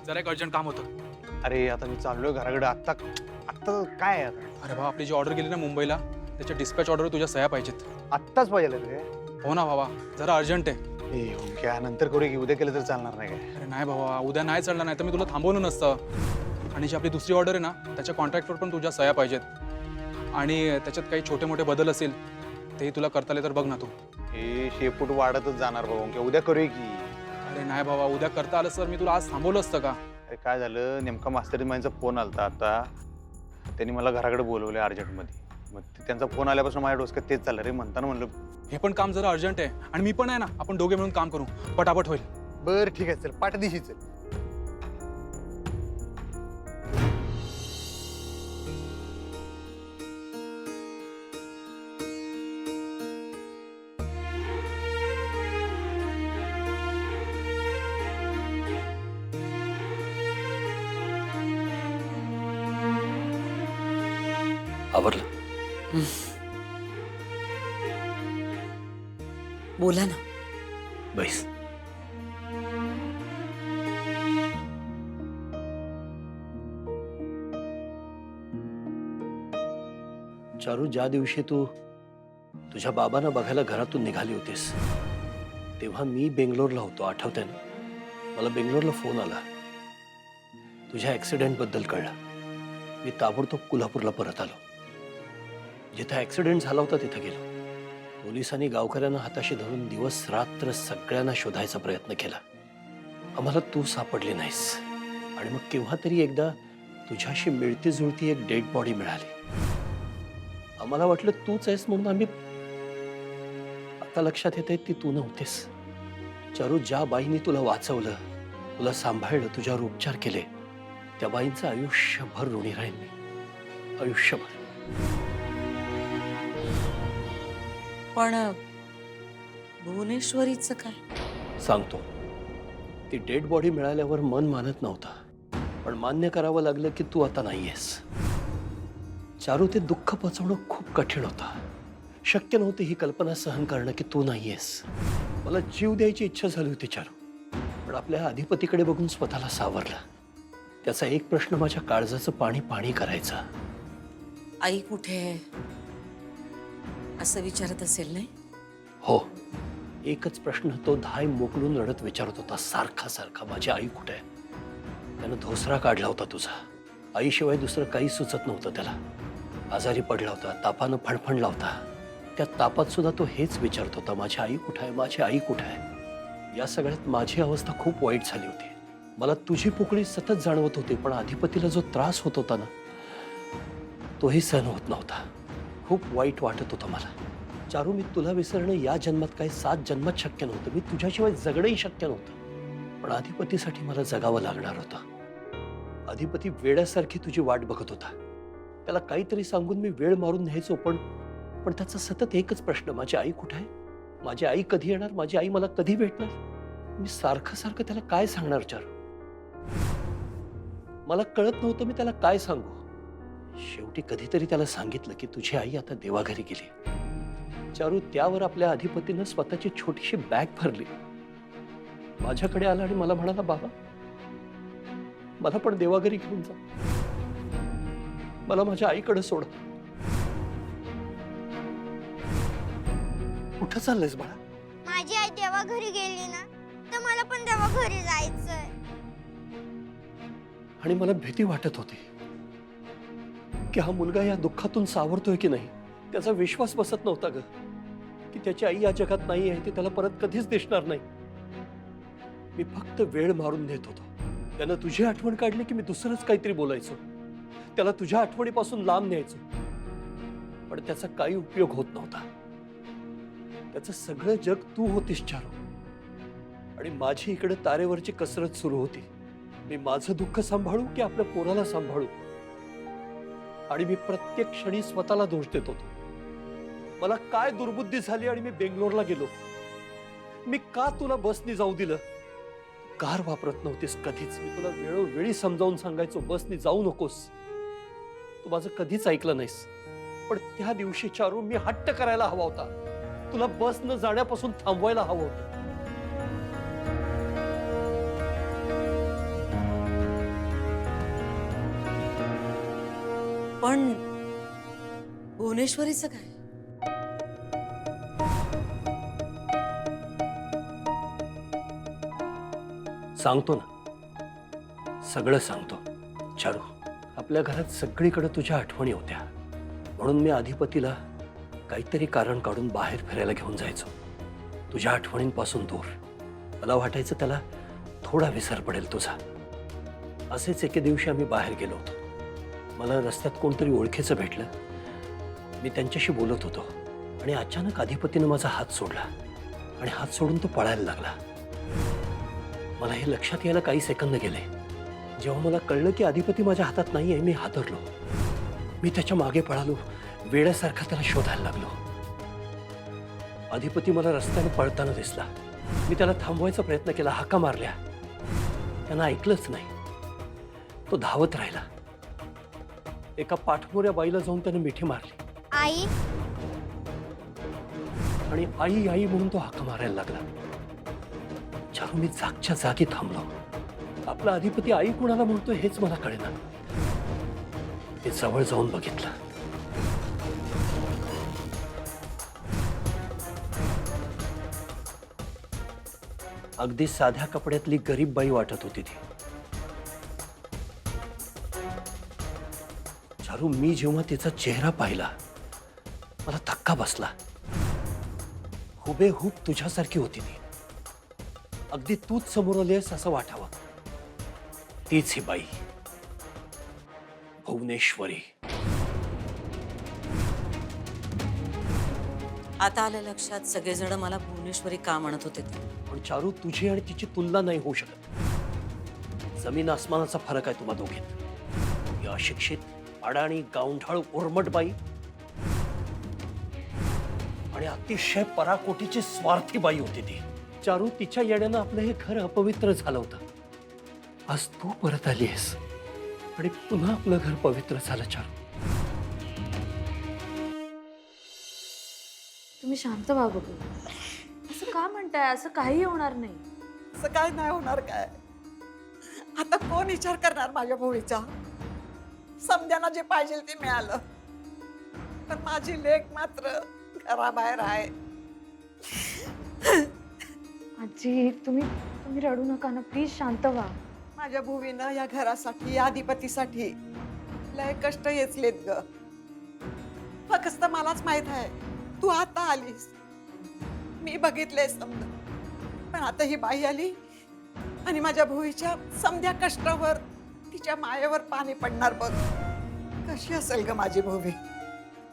जरा एक अर्जंट काम होतं. अरे आता मी चाललोय घराकडे. आत्ता आत्ता काय आहे आता? अरे भावा, आपली जी ऑर्डर गेली ना मुंबईला, त्याच्या डिस्पॅच ऑर्डर तुझ्या सह्या पाहिजेत. आत्ताच पाहिजे रे. हो ना भावा, जरा अर्जंट आहे. क्या नंतर करू की उद्या केलं तर चालणार नाही काय? अरे नाही भावा, उद्या नाही चालणार, नाही तर मी तुला थांबवलं नसतं. आणि जी आपली दुसरी ऑर्डर आहे ना, त्याच्या कॉन्ट्रॅक्टवर पण तुझ्या सह्या पाहिजेत. आणि त्याच्यात काही छोटे मोठे बदल असेल तेही तुला करता आले तर बघ ना तू. हे शेपूट वाढतच जाणार बाबा. उद्या करूया की. अरे नाही भावा, उद्या करता आलं सर, मी तुला आज थांबवलं असतं का? अरे काय झालं, नेमका मास्तरी माझा फोन आलता आता. त्यांनी मला घराकडे बोलवले अर्जंटमध्ये. मग त्यांचा फोन आल्यापासून माझ्या डोसक्यात तेच चाललं रे. म्हणताना म्हणलं हे पण काम जरा अर्जंट आहे आणि मी पण आहे ना, आपण दोघे मिळून काम करू, पटापट होईल. बरं ठीक आहे, चल पाठदिशी चल. आवरलं. बोला ना. बैस. चारू, ज्या दिवशी तू तुझ्या बाबांना बघायला घरातून निघाली होतीस तेव्हा मी बेंगलोरला होतो, आठवतंय ना? मला बेंगलोरला फोन आला. तुझ्या ऍक्सिडेंट बद्दल कळलं. मी ताबडतोब कोल्हापूरला परत आलो. जिथे ऍक्सिडेंट झाला होता तिथे गेलो. पोलिसांनी गावकऱ्यांना हाताशी धरून दिवस रात्र सगळ्यांना शोधायचा प्रयत्न केला. आम्हाला तू सापडली नाहीस. आणि मग केव्हा तरी एकदा तुझ्याशी मिळती जुळती एक डेड बॉडी मिळाली. आम्हाला वाटलं तूच आहेस म्हणून आम्ही. आता लक्षात येतंय ती तू नव्हतीस. चारू, ज्या बाईंनी तुला वाचवलं, तुला सांभाळलं, तुझ्यावर उपचार केले, त्या बाईंचं आयुष्यभर ऋणी राहील मी. आयुष्यभर. पण भुवनेश्वरीचं काय? सांगतो. ती डेड बॉडी मिळाल्यावर मन मानत नव्हतं, पण मान्य करावं लागलं की तू आता नाहीयेस. चारू, ते दुःख पचवणं खूप कठीण होतं. शक्य नव्हती ही कल्पना सहन करणं की तू नाहीयेस. मला जीव द्यायची इच्छा झाली होती चारू, पण आपल्या अधिपतीकडे बघून स्वतःला सावरलं. त्याचा एक प्रश्न माझ्या काळजाचं पाणी पाणी करायचा. आई कुठे आहे असं विचारत असेल नाही? हो, एकच प्रश्न तो धाय मोकलून रडत विचारत होता सारखा सारखा, माझी आई कुठे आहे? त्यानं धोसरा काढला होता तुझा. आईशिवाय दुसरं काही सुचत नव्हतं त्याला. आजारी पडला होता, तापानं फणफणला होता. त्या तापात सुद्धा तो हेच विचारत होता, माझी आई कुठे आहे, माझी आई कुठे आहे? या सगळ्यात माझी अवस्था खूप वाईट झाली होती. मला तुझी पोकळी सतत जाणवत होती, पण अधिपतीला जो त्रास होत होता ना, तोही सहन होत नव्हता. खूप वाईट वाटत होतं मला. चारू, मी तुला विसरणं या जन्मात काय 7 जन्मात शक्य नव्हतं. मी तुझ्याशिवाय जगणंही शक्य नव्हतं. पण अधिपतीसाठी मला जगावं लागणार होतं. अधिपती वेड्यासारखी तुझी वाट बघत होता. त्याला काहीतरी सांगून मी वेळ मारून न्यायचो, पण त्याचा सतत एकच प्रश्न, माझी आई कुठे आहे? माझी आई कधी येणार? माझी आई मला कधी भेटणार? मी सारखं सारखं त्याला काय सांगणार चारू? मला कळत नव्हतं मी त्याला काय सांगू. शेवटी कधीतरी त्याला सांगितलं की तुझी आई आता देवाघरी गेली. चारू, त्यावर आपल्या अधिपतीनं स्वतःची छोटीशी बॅग भरली, माझ्याकडे आला आणि मला म्हणाला, बाबा मला पण देवाघरी घेऊन जा, मला माझ्या आईकडे सोड. कुठं चाललंयस बाळा? माझी आई देवा घरी गेली ना, तर मला पण देवा घरी जायचंय. आणि मला भीती वाटत होती की हा मुलगा या दुःखातून सावरतोय की नाही. त्याचा विश्वास बसत नव्हता ग, की त्याची आई या जगात नाही आहे, ती त्याला परत कधीच दिसणार नाही. मी फक्त वेळ मारून नेत होतो. त्यानं तुझी आठवण काढली की मी दुसरंच काहीतरी बोलायचो, त्याला तुझ्या आठवणीपासून लांब न्यायचो. पण त्याचा काही उपयोग होत नव्हता. त्याचं सगळं जग तू होतीस चारू, आणि माझी इकडे तारेवरची कसरत सुरू होती. मी माझं दुःख सांभाळू की आपल्या पोराला सांभाळू? आणि मी प्रत्येक क्षणी स्वतःला दोष देत होतो. मला काय दुर्बुद्धी झाली आणि मी बेंगलोरला गेलो. मी का तुला बसनी जाऊ दिलं? कार वापरत नव्हतीस कधीच. मी तुला वेळोवेळी समजावून सांगायचो, बसनी जाऊ नकोस. तू माझं कधीच ऐकलं नाहीस. पण त्या दिवशी चारू, मी हट्ट करायला हवा होता. तुला बस न जाण्यापासून थांबवायला हवं होतं. पण भुवनेश्वरीचं काय? सांगतो ना, सगळं सांगतो. चारू, आपल्या घरात सगळीकडे तुझ्या आठवणी होत्या, म्हणून मी अधिपतीला काहीतरी कारण काढून बाहेर फिरायला घेऊन जायचो, तुझ्या आठवणींपासून दूर. मला वाटायचं त्याला थोडा विसर पडेल तुझा. असेच एके दिवशी आम्ही बाहेर गेलो होतो. मला रस्त्यात कोणतरी ओळखीचं भेटलं. मी त्यांच्याशी बोलत होतो आणि अचानक अधिपतीनं माझा हात सोडला आणि हात सोडून तो पळायला लागला. मला हे लक्षात यायला काही सेकंद गेले. जेव्हा मला कळलं की अधिपती माझ्या हातात नाही आहे, मी हादरलो. मी त्याच्या मागे पळालो, वेड्यासारखा त्याला शोधायला लागलो. अधिपती मला रस्त्याने पळताना दिसला. मी त्याला थांबवायचा प्रयत्न केला, हाका मारल्या, त्यांना ऐकलंच नाही. तो धावत राहिला. एका पाठमोऱ्या बाईला जाऊन त्याने मिठी मारली आई, आणि आई आई म्हणून तो हाका मारायला लागला. चारू, मी जागच्या जागी थांबलो. आपला अधिपती आई कुणाला म्हणतो हेच मला कळेना. ते जवळ जाऊन बघितलं. अगदी साध्या कपड्यातली गरीब बाई वाटत होती ती. चारू, मी जेव्हा तिचा चेहरा पाहिला मला धक्का बसला. हुबेहूब तुझ्यासारखी होती ती. अगदी तूच समोर आलीस असं वाटावं. तीच ही बाई, भुवनेश्वरी. आता आलं लक्षात सगळेजण मला भुवनेश्वरी का म्हणत होते ते. पण चारू, तुझी आणि तिची तुलना नाही होऊ शकत. जमीन आसमानाचा फरक आहे तुम्हा दोघीत. ही अशिक्षित, अडाणी, गावंढळ, उर्मट बाई आणि अतिशय पराकोटीची स्वार्थी बाई होती ती. चारू, तिच्या येण्यानं आपलं हे घर अपवित्र झालं होतं. आज तू परत आलीस आणि पुन्हा आपलं घर पवित्र झालं. चारू, तुम्ही शांत व्हा बघू. असं का म्हणताय? असं काही होणार नाही. असं काय नाही होणार काय? आता कोण विचार करणार माझ्या भोळीचा? समद्यांना जे पाहिजे ते मिळालं, पण माझी लेक मात्र घराबाहेर आहे. आजी, तुम्ही रडू नका ना, प्लीज शांत व्हा. माझ्या भुवीनं या घरासाठी, या अधिपतीसाठी लय कष्ट येचलेत ग. फक्त मलाच माहित आहे, तू आता आलीस, मी बघितलंय समजा. पण आता ही बाई आली आणि माझ्या भुवीच्या समध्या कष्टावर, तिच्या मायेवर पाणी पडणार बघ. कशी असेल ग माझी भुवी?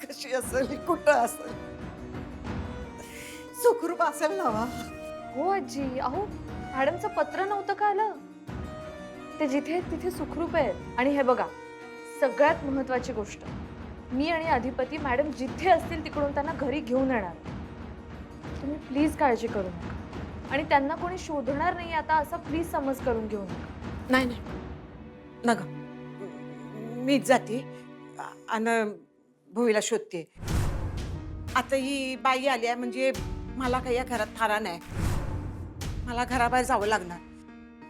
कशी असेल? कुठं असेल? सुखरूप असेल ना वा? हो आजी. अहो, मॅडमचं पत्र नव्हतं का आलं? ते जिथे आहेत तिथे सुखरूप आहेत. आणि हे बघा, सगळ्यात महत्वाची गोष्ट, मी आणि अधिपती मॅडम जिथे असतील तिकडून त्यांना घरी घेऊन येणार. तुम्ही प्लीज काळजी करू नका. आणि त्यांना कोणी शोधणार नाही आता असा प्लीज समज करून घेऊ नका. नाही नाही नग, मीच जाते आणि भुवीला शोधते. आता ही बाई आली आहे म्हणजे मला काही या घरात थारा नाही. मला घराबाहेर जावं लागणार.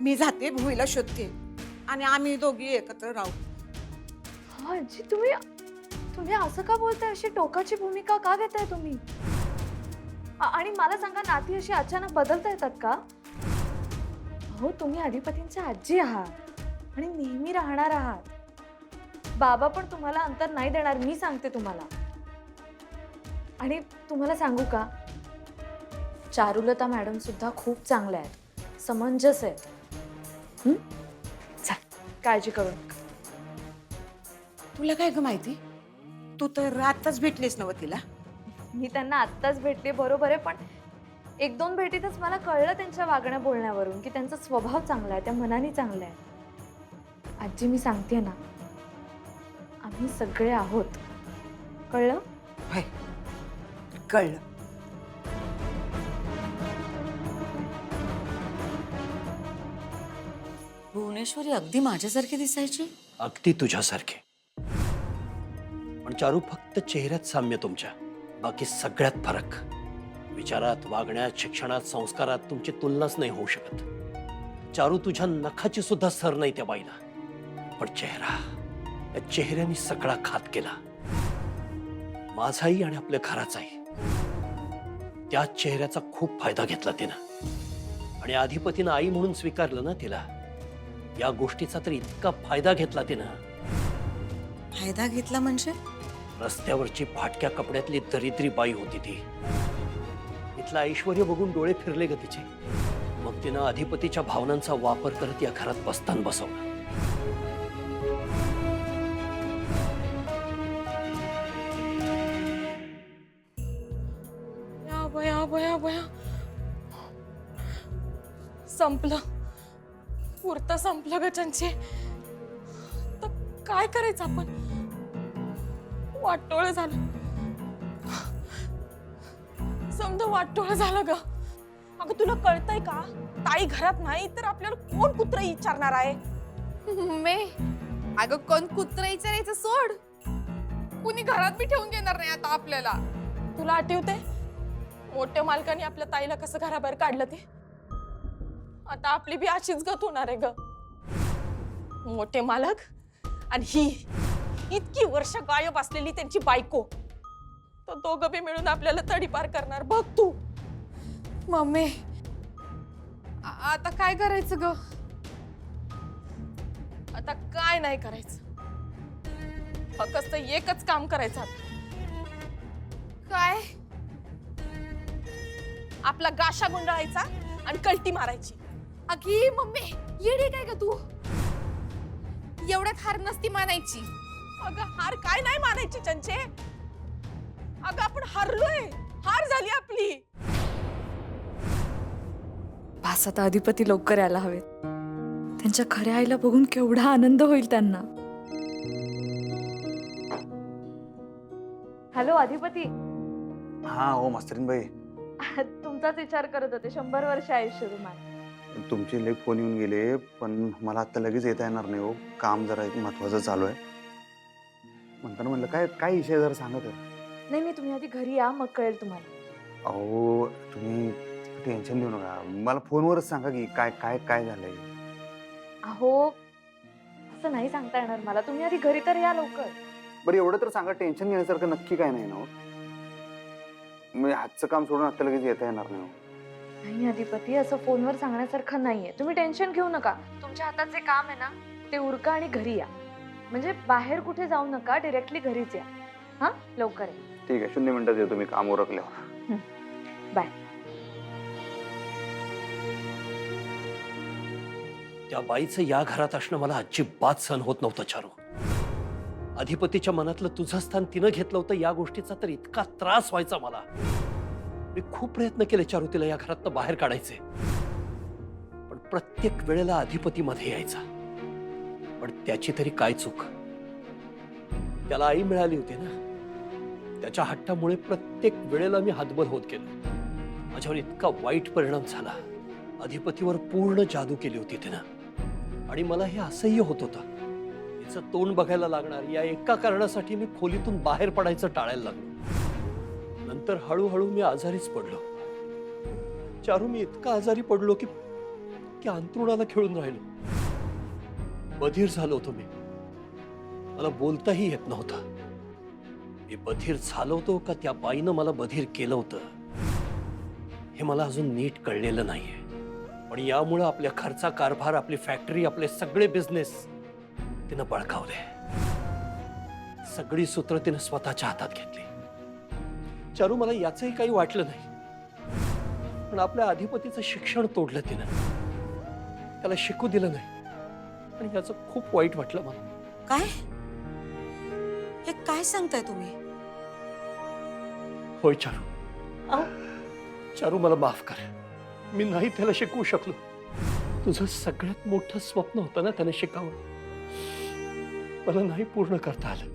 मी जाते, भुवीला शोधते आणि आम्ही दोघी एकत्र राहू. हो आजी, तुम्ही असं का बोलताय? अशी टोकाची भूमिका का घेताय तुम्ही? आणि मला सांगा, नाती अशी अचानक बदलता येतात का? हो, तुम्ही अधिपतींच्या आजी आहात आणि नेहमी राहणार आहात. बाबा पण तुम्हाला अंतर नाही देणार, मी सांगते तुम्हाला. आणि तुम्हाला सांगू का, चारुलता मॅडम सुद्धा खूप चांगल्या आहेत, समंजस आहेत. चल, काळजी करू नका. तुला काय ग माहिती? तू तर आत्ताच भेटलीस नव तिला. मी त्यांना आत्ताच भेटले, बरोबर आहे, पण 1-2 भेटीतच मला कळलं त्यांच्या वागण्या बोलण्यावरून की त्यांचा स्वभाव चांगला आहे, त्या मनाने चांगल्या आहे. आजी, मी सांगते ना, आम्ही सगळे आहोत. कळलं? होय, कळलं. भुवनेश्वरी अगदी माझ्यासारखी दिसायची. अगदी तुझ्यासारखे. पण चारू, फक्त चेहऱ्यात साम्य तुमच्या, बाकी सगळ्यात फरक. विचारात, वागण्यात, शिक्षणात, संस्कारात तुमची तुलनाच नाही होऊ शकत. चारू, तुझ्या नखाची सुद्धा सर नाही त्या बाईला. पण चेहरा, त्या चेहऱ्याने सगळा घात केला, माझाही आणि आपल्या घराचाही. त्या चेहऱ्याचा खूप फायदा घेतला तिनं, आणि अधिपतीनं आई म्हणून स्वीकारलं ना तिला. या गोष्टीचा तर इतका फायदा घेतला तिनं. फायदा घेतला म्हणजे? रस्त्यावरची फाटक्या कपड्यातली दरिद्री बाई होती ती. इथलं ऐश्वर्य बघून डोळे फिरले ग तिचे. मग तिनं अधिपतीच्या भावनांचा वापर करत या घरात बस्तान बसवलं. बया बया बया, संपलं. पुरतं संपलं ग चंचे. तर काय करायचं आपण? वाटोळं झालं, समजा वाटोळं झालं ग. अगं तुला कळतंय का? ताई घरात नाही तर आपल्याला कोण कुत्र विचारणार आहे? मे अगं कोण कुत्र विचारायचं सोड. कुणी घरात बी ठेवून घेणार नाही आता आपल्याला. तुला आठवतंय मोठ्या मालकाने आपल्या ताईला कसं घराबाहेर काढलं ते? आता आपली बी अशीच गत होणार आहे ग. मोठे मालक आणि ही इतकी वर्ष गायब असलेली त्यांची बायको, तर दोघं बी मिळून आपल्याला तडीपार करणार बघ तू. मम्मी आता काय करायचं ग? आता काय नाही करायचं, फक्त एकच काम करायचं आता. काय? आपला गाशा गुंडाळायचा आणि कल्टी मारायची. अगी मम्मी येडी काय ग तू? एवढ्यात हार नसती मानायची. अगं हार काय नाही मानायची चंचे. अगं आपण हारलोय, हार झाली आपली. पास आता अधिपती लवकर यायला हवेत. त्यांच्या खऱ्या आईला बघून केवढा आनंद होईल त्यांना. हॅलो अधिपती. हा हो मास्तरीन बाई, तुमचाच विचार करत होते. 100 वर्ष आयुष्य तुम्हाला. तुमचे लेख फोन येऊन गेले, पण मला आता लगेच येता येणार नाही हो. काम जरा एक महत्वाचं चालू आहे. म्हणताना म्हणलं काय काय विषय जरा सांगा तर. नाही नाही तुम्ही आधी घरी या, मग कळेल तुम्हाला. अहो तुम्ही टेन्शन देऊ नका, मला फोनवरच सांगा की काय काय काय झालंय. अहो असं नाही सांगता येणार मला. तुम्ही आधी घरी तर या लवकर. बरं एवढं तर सांगा, टेन्शन घेण्यासारखं नक्की काय नाही ना हो? मी हातचं काम सोडून आता लगेच येता येणार नाही हो. नाही अधिपती, असं फोनवर सांगण्यासारखं नाहीये. तुम्ही टेन्शन घेऊ नका. तुमच्या हातात जे काम आहे ना ते उरका आणि घरी या. म्हणजे बाहेर कुठे जाऊ नका, डिरेक्टली घरीच या. हा लवकर या. ठीक आहे, 0 मिनिटात येतो मी काम उरकल्यावर. बाय. त्या बाईचं या घरात असणं मला अजिबात सहन होत नव्हतं चारू. अधिपतीच्या मनातलं तुझं स्थान तिनं घेतलं होतं, या गोष्टीचा तर इतका त्रास व्हायचा मला. मी खूप प्रयत्न केले चारू तिला या घरातनं बाहेर काढायचे, पण प्रत्येक वेळेला अधिपती मध्ये यायचा. पण त्याची तरी काय चूक? त्याला आई मिळाली होती ना. त्याच्या हट्टामुळे प्रत्येक वेळेला मी हातबल होत गेलो. माझ्यावर इतका वाईट परिणाम झाला. अधिपतीवर पूर्ण जादू केली होती तिनं, आणि मला हे असह्य होत होतं. तिचं तोंड बघायला लागणार या एका कारणासाठी मी खोलीतून बाहेर पडायचं टाळायला लागलो. नंतर हळूहळू मी आजारीच पडलो. चारू, मी इतका आजारी पडलो की अंथरुणाला खिळून राहिलो. बधीर झालो होतो मी. मला बोलताही येत नव्हतं. मी बधीर झालो होतो का त्या बाईनं मला बधीर केलं होतं हे मला अजून नीट कळलेलं नाहीये. पण यामुळे आपल्या खर्चा कारभार, आपली फॅक्टरी, आपले सगळे बिझनेस तिनं बळकावले. सगळी सूत्र तिनं स्वतःच्या हातात घेतली. चारू, मला याचंही काही वाटलं नाही, पण आपल्या अधिपतीचं शिक्षण तोडलं तिनं. त्याला शिकू दिलं नाही, आणि याचं खूप वाईट वाटलं मला. काय? हे काय सांगताय तुम्ही? होय चारू. चारू, मला माफ कर. मी नाही त्याला शिकवू शकलो. तुझं सगळ्यात मोठं स्वप्न होतं ना त्याने शिकावं, मला नाही पूर्ण करता आलं.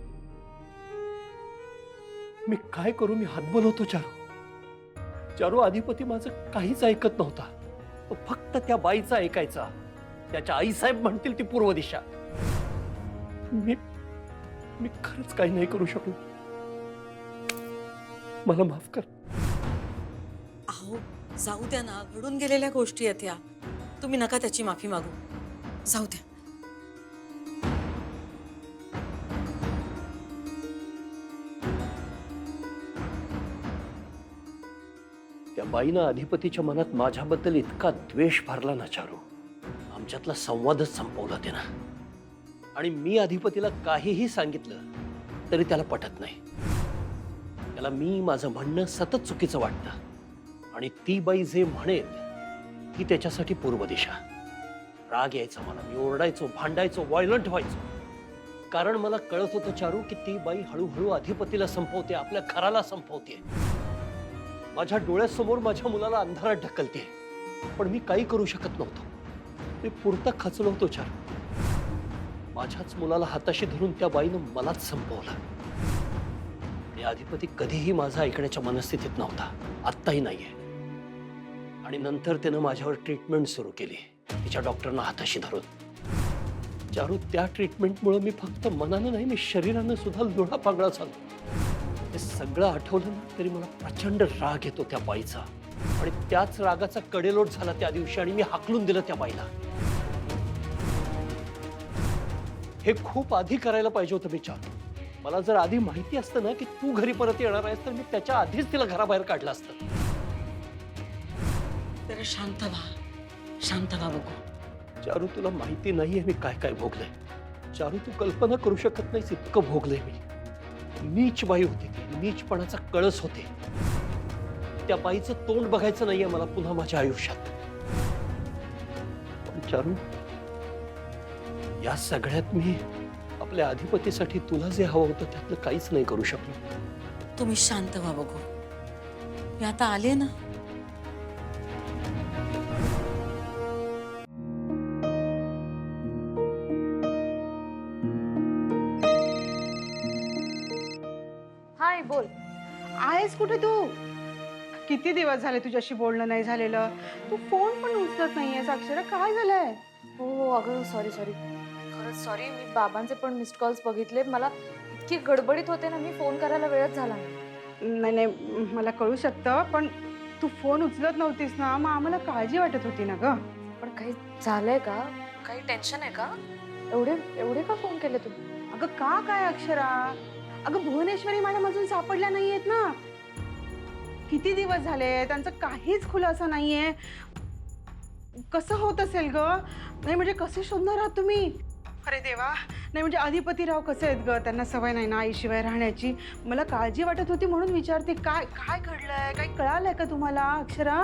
मी काय करू? मी हातबल होतो चारू. चारू, अधिपती माझं काहीच ऐकत नव्हता. तो फक्त त्या बाईचा ऐकायचा. त्याच्या आईसाहेब म्हणतील ती पूर्व दिशा. मी खरंच काही नाही करू शकलो. मला माफ कर. अहो जाऊ द्या ना, घडून गेलेल्या गोष्टी आहेत ह्या. तुम्ही नका त्याची माफी मागू. जाऊ द्या. बाईनं अधिपतीच्या मनात माझ्याबद्दल इतका द्वेष भरला ना चारू, आमच्यातला संवादच संपवला त्यानं. आणि मी अधिपतीला काहीही सांगितलं तरी त्याला पटत नाही. त्याला मी माझं म्हणणं सतत चुकीचं वाटतं आणि ती बाई जे म्हणेल ती त्याच्यासाठी पूर्व दिशा. राग यायचा मला, मी ओरडायचो, भांडायचो, व्हायलंट व्हायचो. कारण मला कळत होतं चारू की ती बाई हळूहळू अधिपतीला संपवते, आपल्या घराला संपवते. माझ्या डोळ्यासमोर माझ्या मुलाला अंधारात ढकलते, पण मी काही करू शकत नव्हतो. मी पुरता खचलो होतो चारू. माझ्याच मुलाला हाताशी धरून त्या बाईनं मलाच संपवलं. ते अधिपती कधीही माझा ऐकण्याच्या मनस्थितीत नव्हता, आत्ताही नाहीये. आणि नंतर त्यानं माझ्यावर ट्रीटमेंट सुरू केली, तिच्या डॉक्टरना हाताशी धरून. चारू, त्या ट्रीटमेंटमुळे मी फक्त मनानं नाही, मी शरीरानं सुद्धा लोळा पांगळा झालो. हे सगळं आठवलं ना तरी मला प्रचंड राग येतो त्या बाईचा. आणि त्याच रागाचा कडेलोट झाला त्या दिवशी आणि मी हाकलून दिलं त्या बाईला. हे खूप आधी करायला पाहिजे होतं मी चारू. मला जर आधी माहिती असतं ना की तू घरी परत येणार आहेस तर मी त्याच्या आधीच तिला घराबाहेर काढलं असतं. जरा शांत व्हा बघू. चारू, तुला माहिती नाहीये मी काय काय भोगलंय. चारू, तू कल्पना करू शकत नाहीस इतकं भोगलंय मी. नीच बाई होती ती, नीचपणाचा कळस होते. त्या बाईचं तोंड बघायचं नाहीये मला पुन्हा माझ्या आयुष्यात. पण चारू, या सगळ्यात मी आपल्या अधिपतीसाठी तुला जे हवं होतं त्यातलं काहीच नाही करू शकलो. तुम्ही शांत व्हा बघू. मी आता आले ना. हाय, बोल. आहेस कुठे तू? किती दिवस झाले तुझ्याशी बोलणं नाही झालेलं. तू फोन पण उचलत नाहीयेस अक्षरा, काय झालंय? हो अगं, सॉरी खरंच सॉरी. मी बाबांचे पण मिस्ड कॉल्स बघितले. मला इतकी गडबडीत होते ना, मी फोन करायला वेळच झाला नाही. नाही, मला कळू शकतं, पण तू फोन उचलत नव्हतीस ना, मग आम्हाला काळजी वाटत होती ना ग. पण काही झालंय का? काही टेन्शन आहे का? एवढे का फोन केले तुम्ही? अगं का काय अक्षरा? अगं भुवनेश्वरी मॅडम अजून सापडल्या नाहीयेत ना. किती दिवस झाले, त्यांचं काहीच खुलासा नाहीये. कसं होत असेल ग? नाही म्हणजे कसे शोधणार आहात तुम्ही? अरे देवा, नाही म्हणजे अधिपतीराव कसे आहेत ग? त्यांना सवय नाही ना आईशिवाय राहण्याची. मला काळजी वाटत होती म्हणून विचारते. काय काय घडलंय? काही कळालंय का तुम्हाला अक्षरा?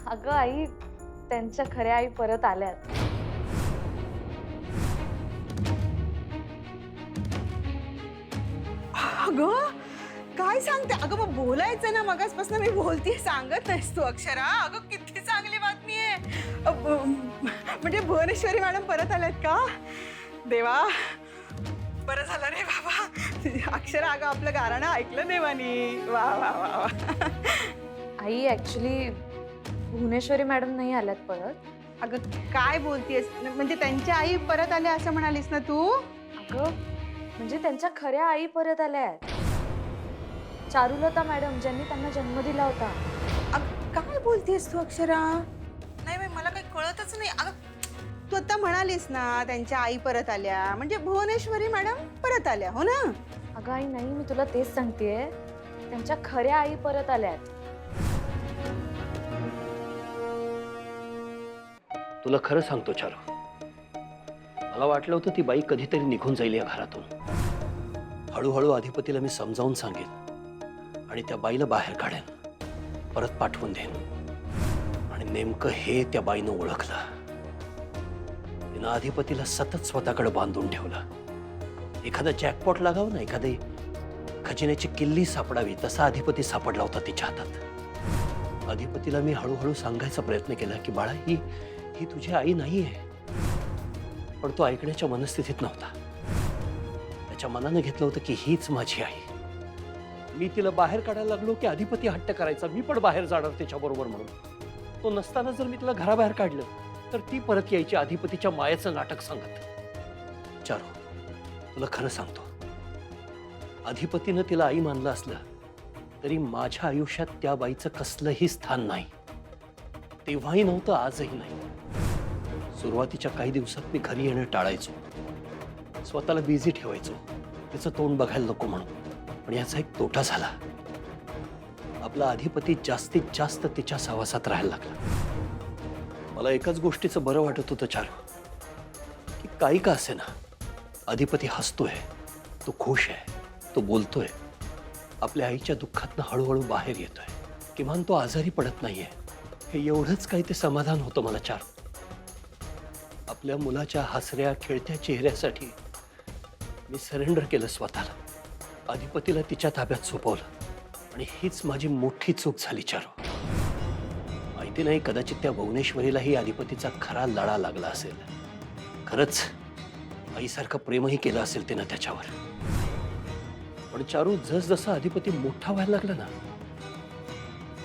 अगं आई, त्यांच्या खऱ्या आई परत आल्यात. अगं काय सांगते? अगं मग बोलायचं ना, मगासपासून मी बोलतीये, सांगत नाहीस तू अक्षरा. अगं किती चांगली बातमी आहे. म्हणजे भुवनेश्वरी मॅडम परत आल्यात का? देवा, बरं झालं रे बाबा. अक्षरा, अगं आपलं गाणं ऐकलं देवानी. वा वा वा वा. आई, ऍक्च्युली भुवनेश्वरी मॅडम नाही आल्यात परत. अगं काय बोलतेस? म्हणजे त्यांच्या आई परत आल्या असं म्हणालीस ना तू? अगं म्हणजे त्यांच्या खऱ्या आई परत आल्या आहेत. चारुलता मॅडम, ज्यांनी त्यांना जन्म दिला होता. अगं काय बोलतेस तू अक्षरा? नाही बाई, मला काही कळतच नाही. अगं तू आता म्हणालीस ना त्यांच्या आई परत आल्या, म्हणजे भुवनेश्वरी मॅडम परत आल्या, हो ना? अगं आई नाही, मी तुला तेच सांगतेय, त्यांच्या खऱ्या आई परत आल्या आहेत. तुला खरं सांगतो चारू, मला वाटलं होतं ती बाई कधीतरी निघून जाईल या घरातून. हळूहळू अधिपतीला मी समजावून सांगेन आणि त्या बाईला बाहेर काढेन, परत पाठवून देईन. आणि नेमकं हे त्या बाईनं ओळखलं. तिनं अधिपतीला सतत स्वतःकडे बांधून ठेवलं. एखादा जॅकपॉट लागावं ना, एखादी खजिन्याची किल्ली सापडावी, तसा अधिपती सापडला होता तिच्या हातात. अधिपतीला मी हळूहळू सांगायचा प्रयत्न केला की बाळा, ही तुझी आई नाहीये. पण तो ऐकण्याच्या मनस्थितीत नव्हता. त्याच्या मनानं घेतलं होतं की हीच माझी आई. मी तिला बाहेर काढायला लागलो की अधिपती हट्ट करायचा, मी पण बाहेर जाणार त्याच्याबरोबर म्हणून. तो नसताना जर मी तिला घराबाहेर काढलं तर ती परत यायची अधिपतीच्या मायेचं नाटक सांगत. चारू, तुला खरं सांगतो, अधिपतीनं तिला आई मानलं असलं तरी माझ्या आयुष्यात त्या बाईचं कसलंही स्थान नाही. तेव्हाही नव्हतं, आजही नाही. सुरुवातीच्या काही दिवसात मी घरी येणं टाळायचो, स्वतःला बिझी ठेवायचो, तिचं तोंड बघायला नको म्हणून. पण याचा एक तोटा झाला. आपल्या आपला अधिपती जास्तीत जास्त तिच्या सहवासात राहायला लागला. मला एकाच गोष्टीचं बरं वाटत होतं चारू, की काही का असे ना, अधिपती हसतोय, तो खुश आहे, तो बोलतोय, आपल्या आईच्या दुःखातनं हळूहळू बाहेर येतोय, किमान तो आजारी पडत नाहीये. हे एवढंच काही ते समाधान होतं मला चारू. आपल्या मुलाच्या हसऱ्या खेळत्या चेहऱ्यासाठी मी सरेंडर केलं स्वतःला, अधिपतीला तिच्या ताब्यात सोपवलं. आणि हीच माझी मोठी चूक झाली चारू. माहिती नाही, कदाचित त्या भुवनेश्वरीलाही अधिपतीचा खरा लळा लागला असेल. खरंच आईसारखं प्रेमही केलं असेल तिनं त्याच्यावर. पण चारू, जसजसा अधिपती मोठा व्हायला लागला ना,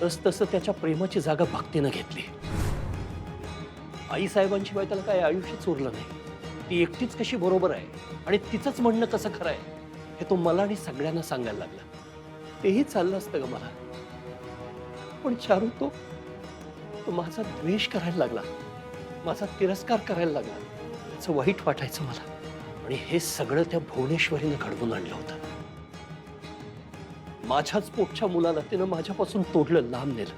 तसतसं त्याच्या प्रेमाची जागा भक्तीनं घेतली. आई साहेबांशिवाय त्याला काय आयुष्यच उरलं नाही. ती एकटीच कशी बरोबर आहे आणि तिचंच म्हणणं कसं खरं आहे हे तो मला आणि सगळ्यांना सांगायला लागला. तेही चाललं असतं ग मला. पण चारू, तो माझा द्वेष करायला लागला, माझा तिरस्कार करायला लागला. त्याचं वाईट वाटायचं मला. आणि हे सगळं त्या भुवनेश्वरीनं घडवून आणलं होतं. माझ्याच पोटच्या मुलाला तिनं माझ्यापासून तोडलं, लांब नेलं.